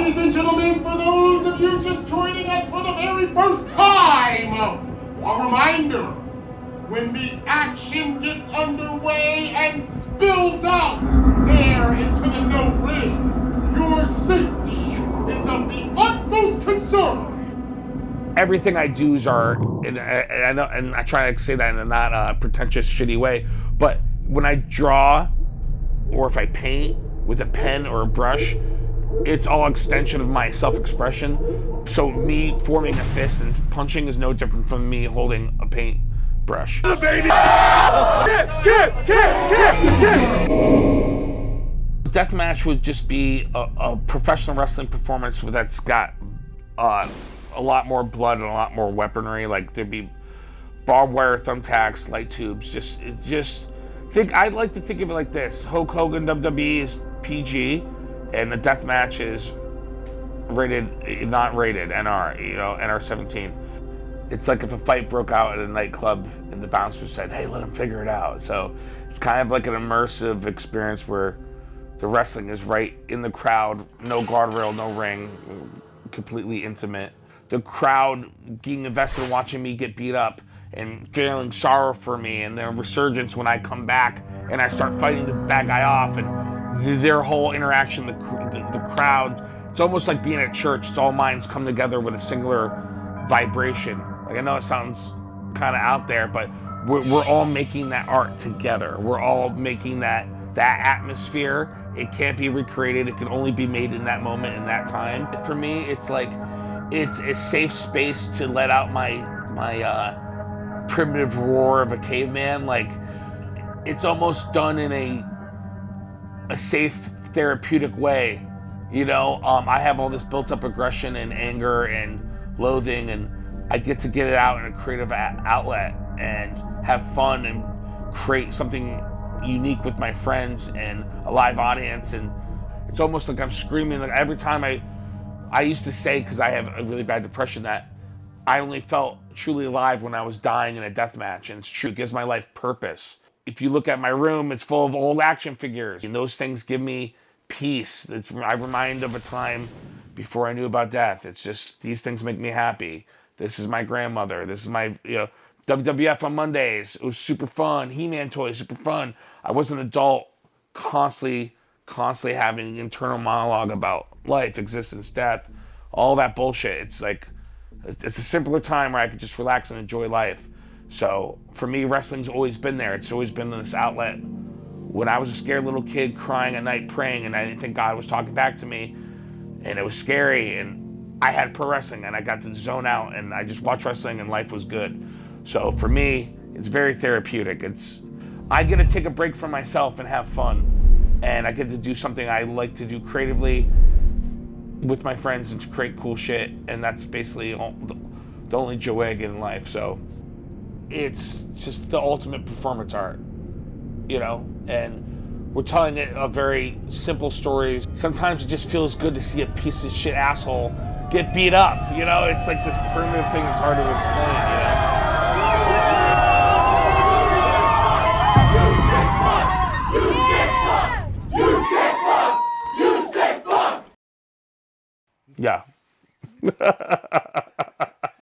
Ladies and gentlemen, for those of you just joining us for the very first time, a reminder, when the action gets underway and spills out there into the no ring, your safety is of the utmost concern. Everything I do and I try to say that in a not pretentious, shitty way, but when I draw or if I paint with a pen or a brush, it's all extension of my self-expression. So me forming a fist and punching is no different from me holding a paint brush. The baby! Deathmatch would just be a professional wrestling performance that's got a lot more blood and a lot more weaponry. Like there'd be barbed wire, thumbtacks, light tubes. I like to think of it like this: Hulk Hogan WWE is PG, and the deathmatch is not rated, NR, NR-17. It's like if a fight broke out at a nightclub and the bouncer said, "Hey, let him figure it out." So it's kind of like an immersive experience where the wrestling is right in the crowd, no guardrail, no ring, completely intimate. The crowd being invested in watching me get beat up and feeling sorrow for me, and their resurgence when I come back and I start fighting the bad guy off, and their whole interaction, the crowd. It's almost like being at church. It's all minds come together with a singular vibration. Like I know it sounds kind of out there, but we're all making that art together. We're all making that atmosphere. It can't be recreated. It can only be made in that moment, in that time. For me, it's like it's a safe space to let out my primitive roar of a caveman. Like it's almost done in a safe, therapeutic way. I have all this built-up aggression and anger and loathing, and I get to get it out in a creative outlet and have fun and create something unique with my friends and a live audience. And it's almost like I'm screaming. Like every time I used to say, because I have a really bad depression, that I only felt truly alive when I was dying in a death match, and it's true. It gives my life purpose. If you look at my room, it's full of old action figures, and those things give me peace. I remind of a time before I knew about death. It's just these things make me happy. This is my grandmother. This is my WWF on Mondays. It was super fun. He-Man toys, super fun. I was an adult, constantly having an internal monologue about life, existence, death, all that bullshit. It's like it's a simpler time where I could just relax and enjoy life. So for me, wrestling's always been there. It's always been this outlet. When I was a scared little kid crying at night praying, and I didn't think God was talking back to me, and it was scary, and I had pro wrestling, and I got to zone out, and I just watched wrestling, and life was good. So for me, it's very therapeutic. I get to take a break from myself and have fun, and I get to do something I like to do creatively with my friends and to create cool shit, and that's basically the only joy I get in life. So it's just the ultimate performance art. And we're telling it a very simple stories. Sometimes it just feels good to see a piece of shit asshole get beat up. It's like this primitive thing that's hard to explain. You sick fuck! Yeah.